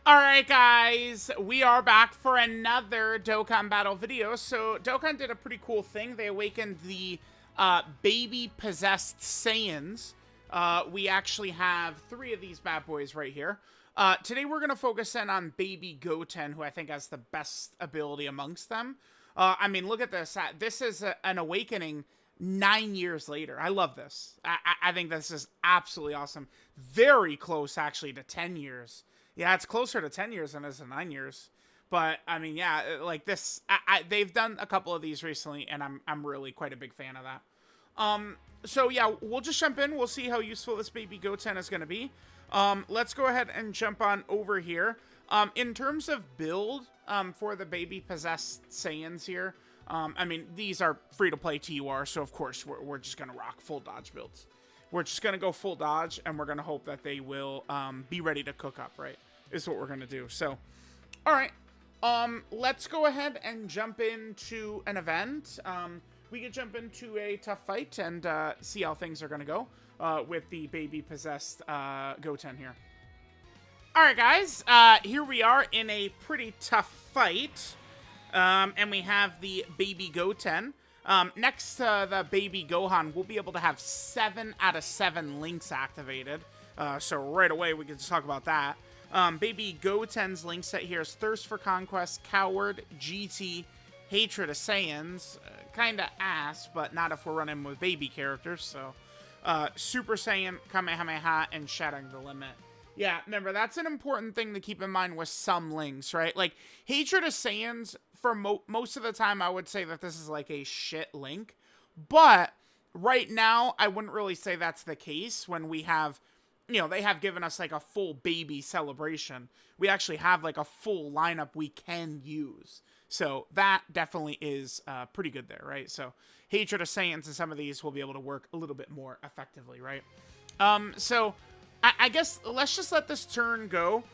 Alright guys, we are back for another Dokkan battle video. So Dokkan did a pretty cool thing. They awakened the baby possessed Saiyans. We actually have 3 of these bad boys right here. Today we're going to focus in on baby Goten, who I think has the best ability amongst them. I mean, look at this. This is an awakening 9 years later. I love this. I think this is absolutely awesome. Very close actually to 10 years. Yeah, it's closer to 10 years than it is to 9 years. But, I mean, yeah, like this, they've done a couple of these recently, and I'm really quite a big fan of that. So, yeah, we'll just jump in. We'll see how useful this baby Goten is going to be. Let's go ahead and jump on over here. In terms of build for the baby possessed Saiyans here, I mean, these are free-to-play TUR, so, of course, we're just going to rock full dodge builds. We're just going to go full dodge, and we're going to hope that they will be ready to cook up, right? Is what we're going to do. So, all right. Let's go ahead and jump into an event. We could jump into a tough fight and see how things are going to go with the baby-possessed Goten here. All right, guys. Here we are in a pretty tough fight. And we have the baby Goten. Next to the baby Gohan, we'll be able to have 7 out of 7 links activated. So right away, we can just talk about that. Baby Goten's link set here is Thirst for Conquest, Coward, GT, Hatred of Saiyans. Kinda ass, but not if we're running with baby characters. So, Super Saiyan, Kamehameha, and Shattering the Limit. Yeah, remember, that's an important thing to keep in mind with some links, right? Like, Hatred of Saiyans, for most of the time, I would say that this is like a shit link. But right now, I wouldn't really say that's the case when we have, you know, they have given us like a full baby celebration. We actually have like a full lineup we can use. So that definitely is pretty good there, right? So Hatred of Saiyans and some of these will be able to work a little bit more effectively, right? So I guess let's just let this turn go.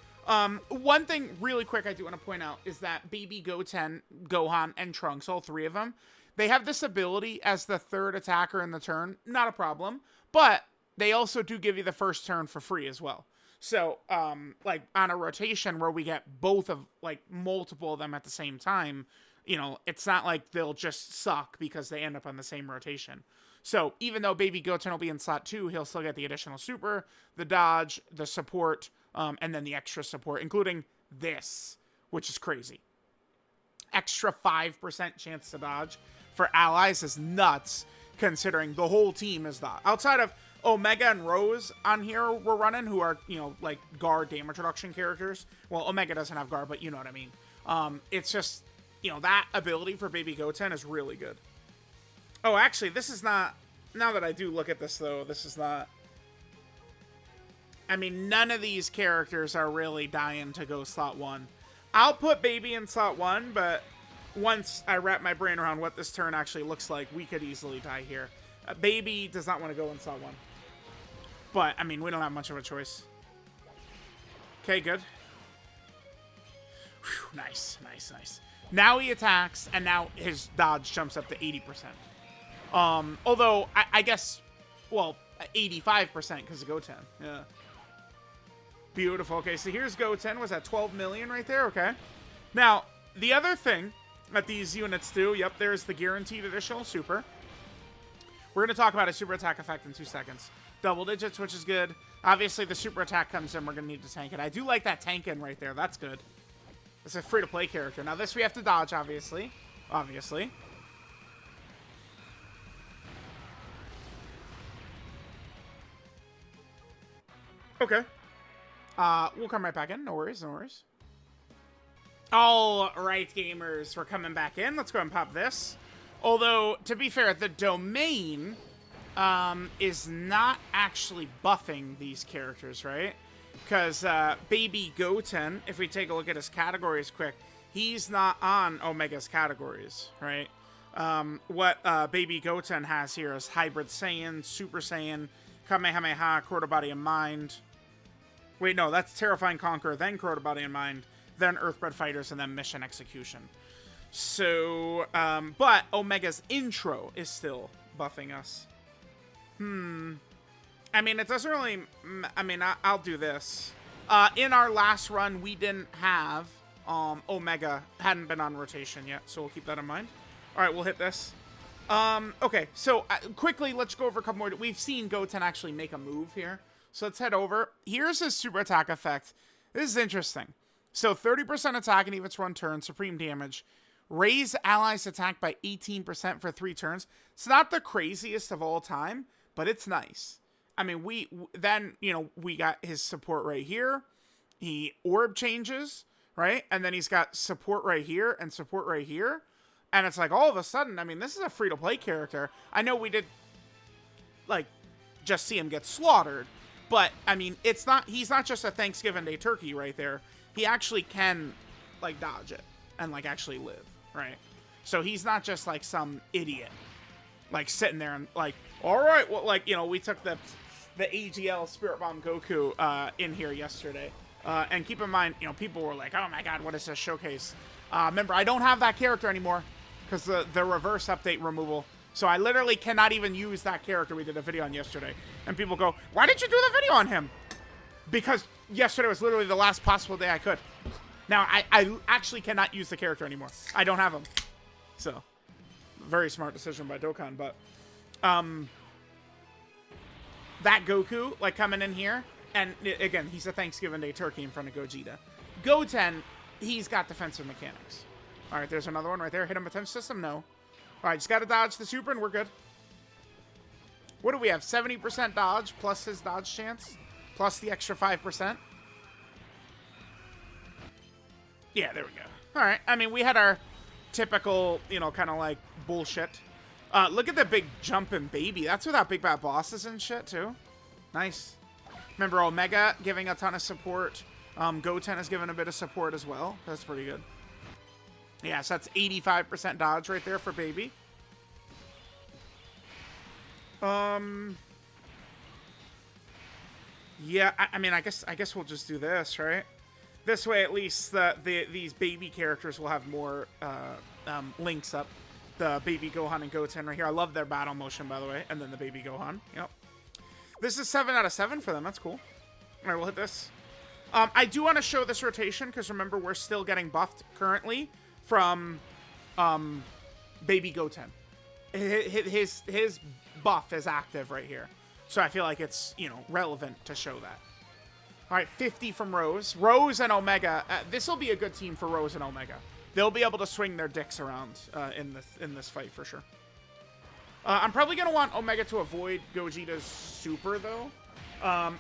One thing really quick I do want to point out is that baby Goten, Gohan, and Trunks, all 3 of them, they have this ability as the 3rd attacker in the turn. Not a problem. But they also do give you the first turn for free as well. So, like, on a rotation where we get both of, like, multiple of them at the same time, you know, it's not like they'll just suck because they end up on the same rotation. So, even though baby Goten will be in slot 2, he'll still get the additional super, the dodge, the support, and then the extra support, including this, which is crazy. Extra 5% chance to dodge for allies is nuts, considering the whole team is dodge. Outside of Omega and Rose on here we're running, who are, you know, like guard damage reduction characters. Well, Omega doesn't have guard, but you know what I mean. It's just, you know, that ability for baby Goten is really good. Oh, actually, this is not, now that I do look at this, though, this is not, I mean, none of these characters are really dying to go slot 1. I'll put baby in slot 1, but once I wrap my brain around what this turn actually looks like, we could easily die here. Baby does not want to go in slot 1. But, I mean, we don't have much of a choice. Okay, good. Whew, nice, nice, nice. Now he attacks, and now his dodge jumps up to 80%. Although, I guess, well, 85% because of Goten. Yeah. Beautiful. Okay, so here's Goten. Was that 12 million right there? Okay. Now, the other thing that these units do, yep, there's the guaranteed additional super. We're going to talk about a super attack effect in 2 seconds. Double digits, which is good. Obviously, the super attack comes in. We're going to need to tank it. I do like that tank in right there. That's good. It's a free-to-play character. Now, this we have to dodge, obviously. Obviously. Okay. We'll come right back in. No worries, no worries. All right, gamers. We're coming back in. Let's go and pop this. Although, to be fair, the domain is not actually buffing these characters, right? Because baby Goten, if we take a look at his categories quick, he's not on Omega's categories, right? What baby Goten has here is Hybrid Saiyan, Super Saiyan, Kamehameha, Quarter Body and Mind. Wait, no, that's Terrifying Conqueror, then Quarter Body and Mind, then Earthbred Fighters, and then Mission Execution. So, but Omega's intro is still buffing us. I mean, it doesn't really, I mean, I'll do this. In our last run, we didn't have Omega, hadn't been on rotation yet, so we'll keep that in mind. All right, we'll hit this. Okay, so quickly, let's go over a couple more. We've seen Goten actually make a move here, so let's head over. Here's his super attack effect. This is interesting. So 30% attack in each one turn, supreme damage. Raise allies' attack by 18% for 3 turns. It's not the craziest of all time, but it's nice. I mean, then, you know, we got his support right here. He orb changes, right? And then he's got support right here and support right here. And it's like, all of a sudden, I mean, this is a free-to-play character. I know we did, like, just see him get slaughtered. But, I mean, he's not just a Thanksgiving Day turkey right there. He actually can, like, dodge it and, like, actually live, right? So he's not just, like, some idiot, like, sitting there and, like, all right, well, like, you know, we took the AGL Spirit Bomb Goku in here yesterday. And keep in mind, you know, people were like, oh my god, what is this showcase? Remember, I don't have that character anymore because the reverse update removal. So I literally cannot even use that character we did a video on yesterday. And people go, why did you do the video on him? Because yesterday was literally the last possible day I could. Now, I actually cannot use the character anymore. I don't have him. So, very smart decision by Dokkan. But, that Goku, like, coming in here. And, again, he's a Thanksgiving Day turkey in front of Gogeta. Goten, he's got defensive mechanics. All right, there's another one right there. Hit him attention system? No. All right, just got to dodge the super, and we're good. What do we have? 70% dodge, plus his dodge chance, plus the extra 5%. Yeah, there we go. All right, I mean, we had our typical, you know, kind of like bullshit. Look at the big jumping baby. That's without big bad bosses and shit, too. Nice. Remember, Omega giving a ton of support. Goten is giving a bit of support as well. That's pretty good. Yeah, so that's 85% dodge right there for baby. Yeah, I mean, I guess we'll just do this, right? This way, at least these baby characters will have more links up. The baby Gohan and Goten right here. I love their battle motion, by the way. And then the baby Gohan. Yep. This is 7 out of 7 for them. That's cool. All right, we'll hit this. I do want to show this rotation because remember, we're still getting buffed currently from baby Goten. His buff is active right here. So I feel like it's, you know, relevant to show that. All right, 50 from Rose. Rose and Omega. This will be a good team for Rose and Omega. They'll be able to swing their dicks around in this fight for sure. I'm probably going to want Omega to avoid Gogeta's super, though.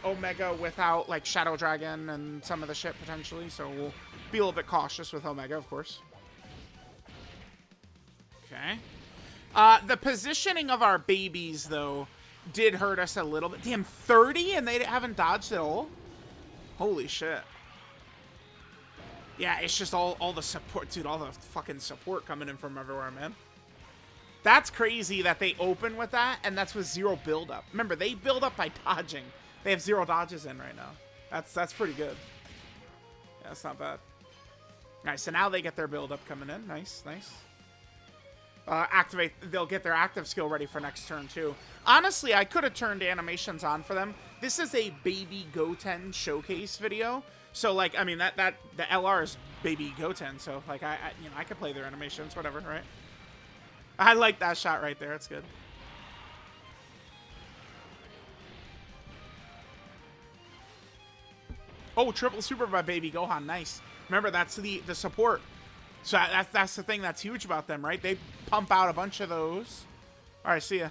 Omega without, like, Shadow Dragon and some of the shit, potentially. So we'll be a little bit cautious with Omega, of course. Okay. The positioning of our babies, though, did hurt us a little bit. Damn, 30 and they haven't dodged at all? Holy shit. Yeah, it's just all the support. Dude, all the fucking support coming in from everywhere, man. That's crazy that they open with that, and that's with 0 build-up. Remember, they build up by dodging. They have 0 dodges in right now. That's pretty good. Yeah, that's not bad. All right, so now they get their build-up coming in. Nice, nice. Activate. They'll get their active skill ready for next turn, too. Honestly, I could have turned animations on for them. This is a Baby Goten showcase video. So, like, I mean, the LR is Baby Goten. So, like, I could play their animations, whatever, right? I like that shot right there. It's good. Oh, triple super by Baby Gohan. Nice. Remember, that's the support. So that's the thing that's huge about them, right? They pump out a bunch of those. All right, see ya.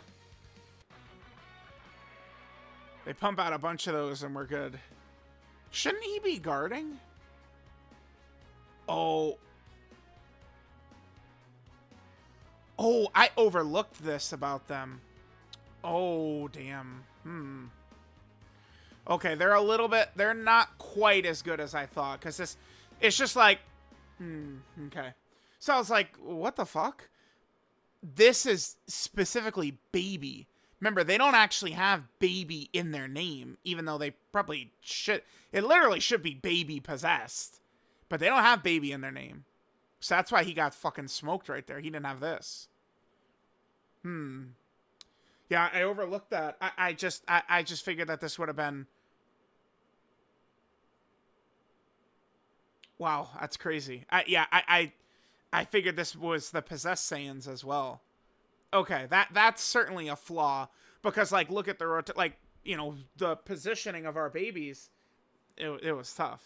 They pump out a bunch of those and we're good. Shouldn't he be guarding? Oh. Oh, I overlooked this about them. Oh, damn. Okay, they're a little bit... They're not quite as good as I thought. Because it's just like... okay. So I was like, what the fuck? This is specifically baby. Remember, they don't actually have baby in their name. Even though they probably should... It literally should be baby possessed. But they don't have baby in their name. So that's why he got fucking smoked right there. He didn't have this. Yeah, I overlooked that. I just figured that this would have been... Wow, that's crazy. I figured this was the possessed Saiyans as well. Okay, that's certainly a flaw because like look at the like you know the positioning of our babies. It was tough.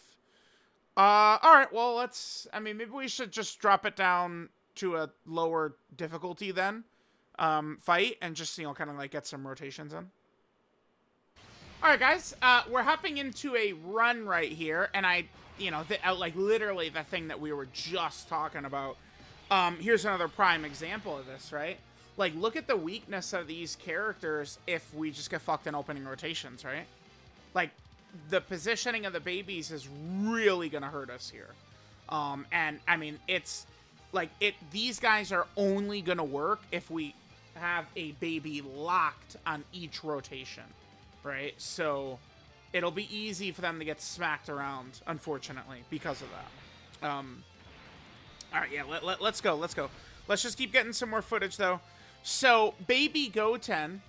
All right. Well, let's. I mean, maybe we should just drop it down to a lower difficulty then. Fight and just kind of like get some rotations in. All right, guys. We're hopping into a run right here, and like literally the thing that we were just talking about. Here's another prime example of this, right? Like, look at the weakness of these characters if we just get fucked in opening rotations, right? Like, the positioning of the babies is really gonna hurt us here. And I mean, it's like these guys are only gonna work if we have a baby locked on each rotation, right? So it'll be easy for them to get smacked around, unfortunately, because of that. All right, yeah, let's go. Let's just keep getting some more footage, though. So Baby Goten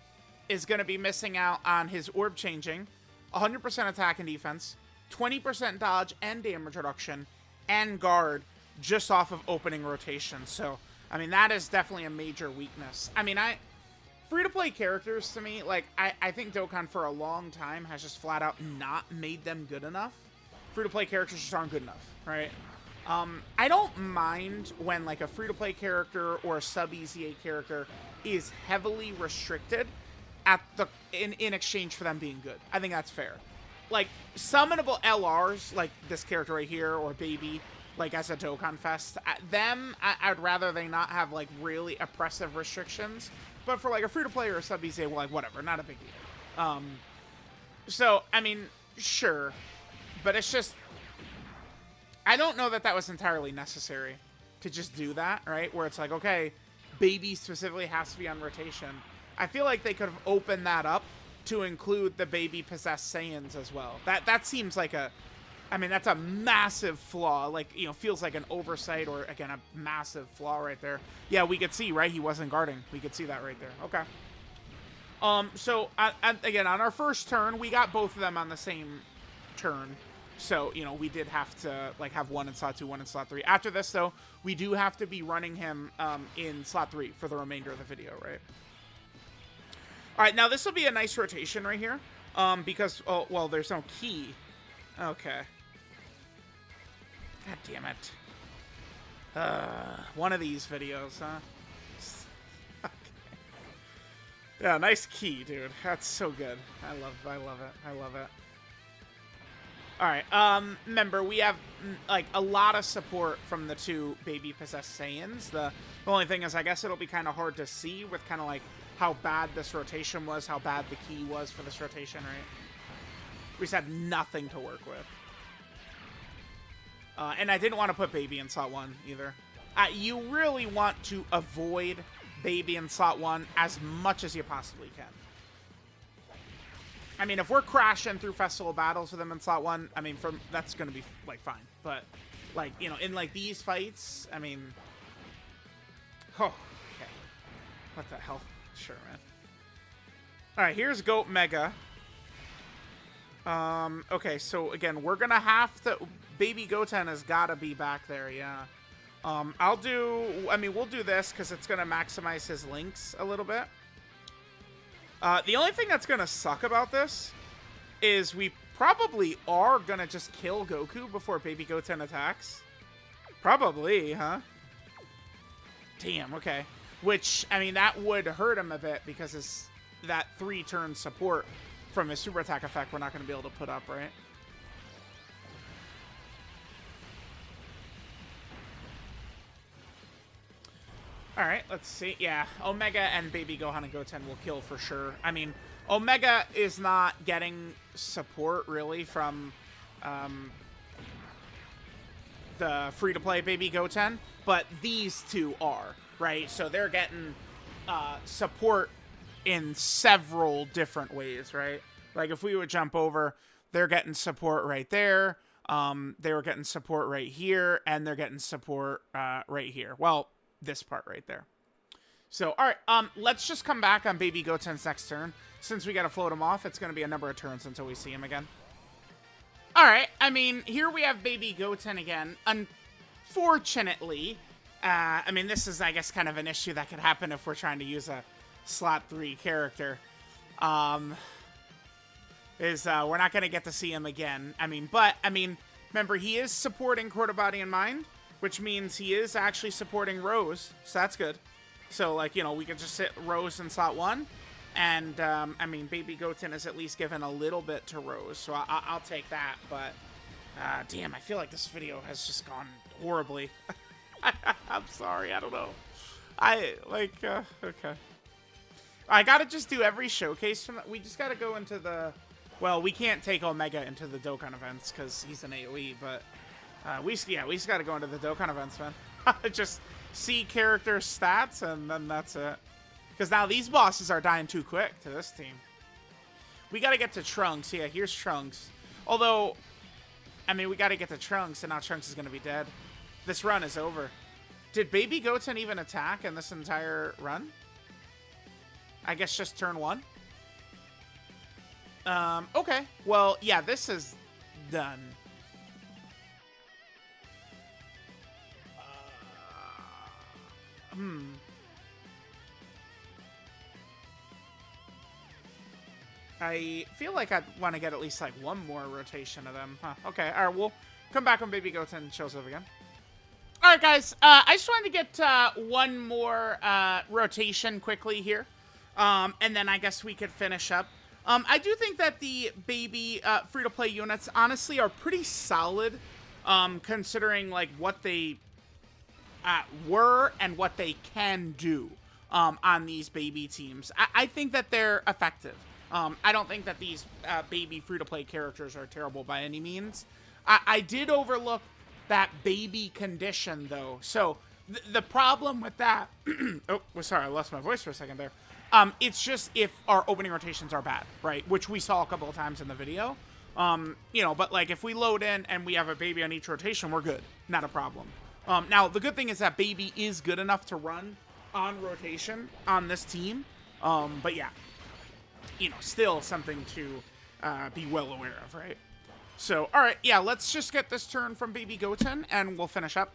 is going to be missing out on his orb changing, 100% attack and defense, 20% dodge and damage reduction, and guard just off of opening rotation. So, I mean, that is definitely a major weakness. I mean, free-to-play characters, to me, like, I think Dokkan for a long time has just flat out not made them good enough. Free-to-play characters just aren't good enough, right? I don't mind when, like, a free-to-play character or a sub-EZA character is heavily restricted in exchange for them being good. I think that's fair. Like, summonable LRs, like this character right here, or Baby, like, as a Dokkan Fest, I'd rather they not have, like, really oppressive restrictions. But for, like, a free-to-play or a sub-EZA, well, like, whatever, not a big deal. So, I mean, sure. But it's just... I don't know that was entirely necessary to just do that, right? Where it's like, okay, Baby specifically has to be on rotation. I feel like they could have opened that up to include the baby-possessed Saiyans as well. That seems like I mean, that's a massive flaw. Like, feels like an oversight or, again, a massive flaw right there. Yeah, we could see, right? He wasn't guarding. We could see that right there. Okay. So, again, on our first turn, we got both of them on the same turn. So, we did have to, like, have one in slot 2, one in slot 3. After this, though, we do have to be running him in slot 3 for the remainder of the video, right? All right, now this will be a nice rotation right here because, oh, well, there's no key. Okay. God damn it. One of these videos, huh? Okay. Yeah, nice key, dude. That's so good. I love it. All right, remember, we have, like, a lot of support from the two baby-possessed Saiyans. The only thing is, I guess it'll be kind of hard to see with kind of, like, how bad this rotation was, how bad the key was for this rotation, right? We just had nothing to work with. And I didn't want to put Baby in slot 1, either. You really want to avoid Baby in slot 1 as much as you possibly can. I mean, if we're crashing through festival battles with him in slot 1, I mean, that's going to be, like, fine. But, like, in, like, these fights, I mean... Oh, okay. What the hell? Sure, man. Alright, here's Goat Mega. Okay, so, again, we're going to have to... Baby Goten has got to be back there, yeah. We'll do this, because it's going to maximize his links a little bit. The only thing that's going to suck about this is we probably are going to just kill Goku before Baby Goten attacks. Probably, huh? Damn, okay. Which, I mean, that would hurt him a bit because that 3-turn support from his super attack effect we're not going to be able to put up, right? Alright, let's see. Yeah, Omega and Baby Gohan and Goten will kill for sure. I mean, Omega is not getting support, really, from the free-to-play Baby Goten, but these two are, right? So they're getting support in several different ways, right? Like, if we would jump over, they're getting support right there. They were getting support right here, and they're getting support right here. Well, this part right there. So, all right, let's just come back on Baby Goten's next turn. Since we got to float him off, it's going to be a number of turns until we see him again. All right. I mean, here we have Baby Goten again. Unfortunately, I mean, this is, I guess, kind of an issue that could happen if we're trying to use a slot 3 character. We're not going to get to see him again. I mean, remember, he is supporting Quarter Body and Mind, which means he is actually supporting Rose, so that's good. So, like, you know, we could just sit Rose in slot 1, and, I mean, Baby Goten is at least given a little bit to Rose, so I'll take that, but, damn, I feel like this video has just gone horribly. I'm sorry, I don't know. Okay. I gotta just do every showcase from we just gotta go into the, well, we can't take Omega into the Dokkan events because he's an AoE, but we just gotta go into the Dokkan events, man. Just see character stats and then that's it. Because now these bosses are dying too quick to this team. We gotta get to Trunks. Yeah, here's Trunks. Although, I mean, we gotta get to Trunks and now Trunks is gonna be dead. This run is over. Did Baby Goten even attack in this entire run? I guess just turn 1. Okay. Well, yeah, this is done. I feel like I want to get at least like one more rotation of them. Huh. Okay. All right. We'll come back when Baby Goten shows up again. All right, guys. I just wanted to get one more rotation quickly here. And then I guess we could finish up. I do think that the baby free-to-play units honestly are pretty solid, considering like what they were and what they can do on these baby teams. I think that they're effective. I don't think that these baby free-to-play characters are terrible by any means. I did overlook that baby condition though. So the problem with that, oh, sorry, I lost my voice for a second there. It's just if our opening rotations are bad, right? Which we saw a couple of times in the video. You know, but like if we load in and we have a baby on each rotation, we're good. Not a problem. Now, the good thing is that baby is good enough to run on rotation on this team. But yeah, you know, still something to be well aware of, right? So, all right, yeah, let's just get this turn from Baby Goten and we'll finish up.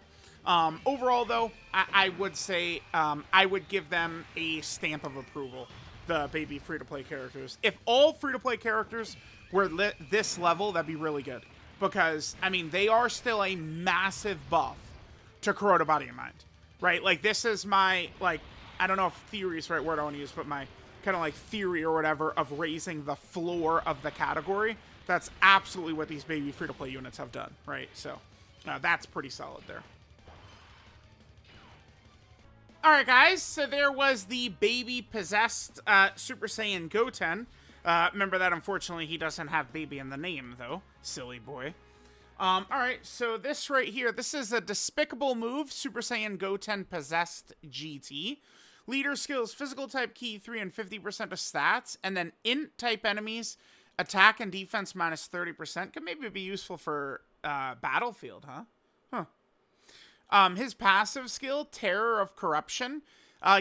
Overall, though, I would say I would give them a stamp of approval, the baby free-to-play characters. If all free-to-play characters were this level, that'd be really good. Because, I mean, they are still a massive buff to Kuroda Body and Mind, right? Like, this is my, like, I don't know if theory is the right word I want to use, but my kind of, like, theory or whatever of raising the floor of the category. That's absolutely what these baby free-to-play units have done, right? So, that's pretty solid there. Alright, guys, so there was the baby-possessed Super Saiyan Goten. Remember that, unfortunately, he doesn't have baby in the name, though. Silly boy. Alright, so this right here, this is a despicable move, Super Saiyan Goten Possessed GT. Leader skills, physical type key 3 and 50% of stats, and then int type enemies, attack and defense minus 30%. Could maybe be useful for Battlefield, huh? His passive skill, Terror of Corruption,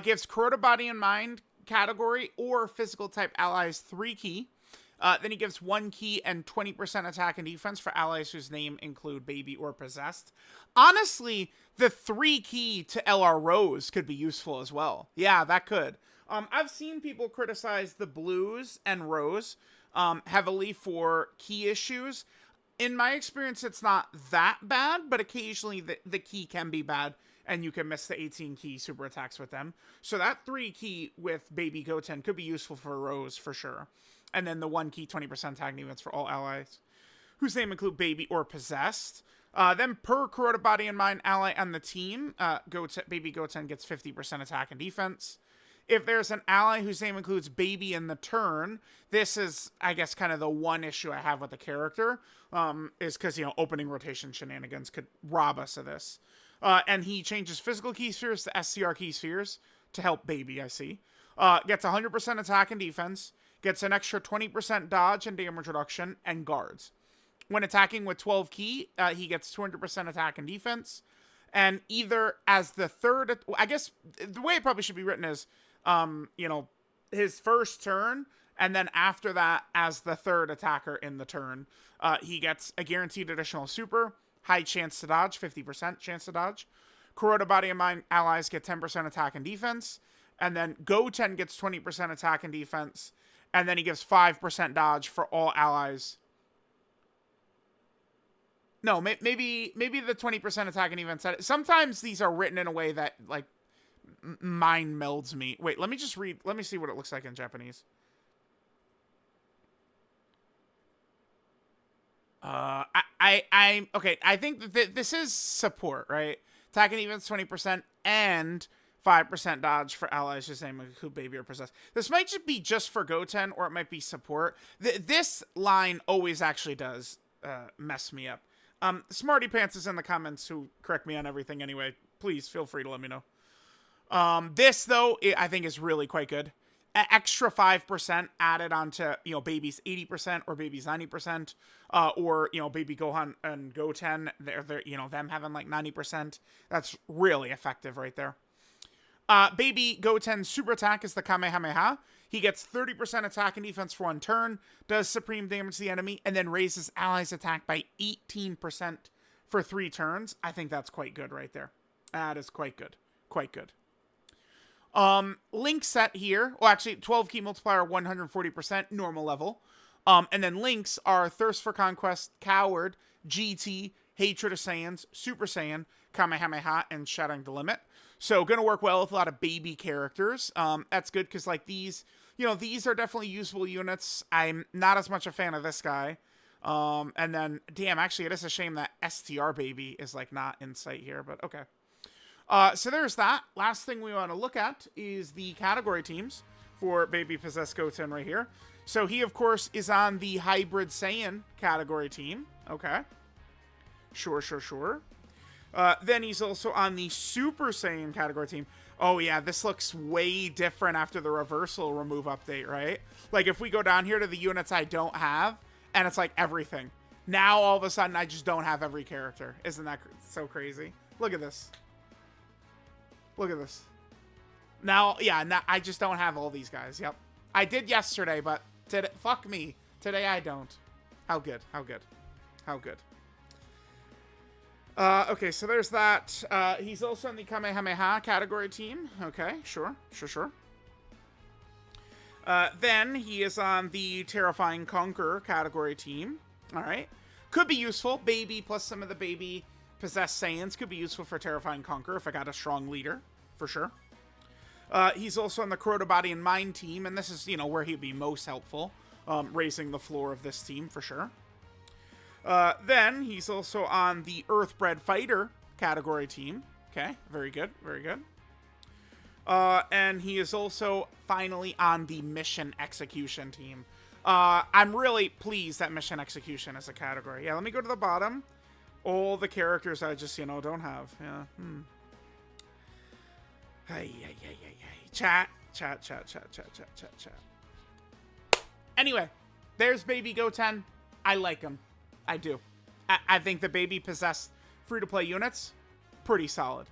gives Kuroda Body and Mind category or physical type allies 3 key. Then he gives 1 key and 20% attack and defense for allies whose name include baby or possessed. Honestly, the 3 key to LR Rose could be useful as well. Yeah, that could. I've seen people criticize the Blues and Rose heavily for key issues. In my experience, it's not that bad, but occasionally the key can be bad, and you can miss the 18 key super attacks with them. So that 3 key with Baby Goten could be useful for Rose, for sure. And then the 1 key, 20% attack defense for all allies whose name include baby or possessed. Then per Kuroda Body and Mind ally on the team, Baby Goten gets 50% attack and defense. If there's an ally whose name includes baby in the turn, this is, I guess, kind of the one issue I have with the character, is because, you know, opening rotation shenanigans could rob us of this. And he changes physical key spheres to SCR key spheres to help baby, I see. Gets 100% attack and defense, gets an extra 20% dodge and damage reduction, and guards. When attacking with 12 key, he gets 200% attack and defense. And either as the third, I guess the way it probably should be written is, you know, his first turn, And then after that, as the third attacker in the turn, he gets a guaranteed additional super, high chance to dodge, 50% chance to dodge. Corroded Body and Mind allies get 10% attack and defense. And then Goten gets 20% attack and defense. And then he gives 5% dodge for all allies. No, maybe the 20% attack and defense. Sometimes these are written in a way that, like, mind melds me. Wait, let me just read. Let me see what it looks like in Japanese. I'm okay. I think that this is support, right? Attack and defense 20% and 5% dodge for allies whose name who baby or possess. This might just be just for Goten, or it might be support. This line always actually does mess me up. Smarty Pants is in the comments who correct me on everything anyway. Please feel free to let me know. This though, I think is really quite good. Extra 5% added onto, you know, baby's 80% or baby's 90%, or, you know, baby Gohan and Goten, they're you know, them having like 90%. That's really effective right there. Baby Goten's super attack is the Kamehameha. He gets 30% attack and defense for one turn, does supreme damage to the enemy, and then raises allies' attack by 18% for 3 turns. I think that's quite good right there. That is quite good. Quite good. Link set here, well, actually 12 key multiplier, 140% normal level. And then links are Thirst for Conquest, Coward, GT, Hatred of Saiyans, Super Saiyan, Kamehameha, and Shattering the Limit. So gonna work well with a lot of baby characters. That's good because, like, these, you know, these are definitely usable units. I'm not as much a fan of this guy. And then, damn, actually it is a shame that STR baby is, like, not in sight here, but okay. So there's that. Last thing we want to look at is the category teams for Baby Possessed Goten right here. So he, of course, is on the Hybrid Saiyan category team. Okay. Sure. Then he's also on the Super Saiyan category team. Oh, yeah, this looks way different after the reversal remove update, right? Like, if we go down here to the units I don't have, and it's like everything. Now, all of a sudden, I just don't have every character. Isn't that so crazy? Look at this. Look at this. Now, yeah, now I just don't have all these guys. Yep. I did yesterday, but today, fuck me. Today I don't. How good. How good. How good. Okay, so there's that. He's also in the Kamehameha category team. Okay, sure. Then he is on the Terrifying Conqueror category team. All right. Could be useful. Baby plus some of the baby Possessed Saiyans could be useful for Terrifying Conqueror if I got a strong leader, for sure. He's also on the Corroded Body and Mind team, and this is, you know, where he'd be most helpful, raising the floor of this team, for sure. Then he's also on the Earthbred Fighter category team. Okay, very good. And he is also finally on the Mission Execution team. I'm really pleased that Mission Execution is a category. Yeah, let me go to the bottom. All the characters I just, you know, don't have. Yeah. Hey. Chat. Anyway, there's Baby Goten. I like him. I do. I think the Baby Possessed free-to-play units, pretty solid.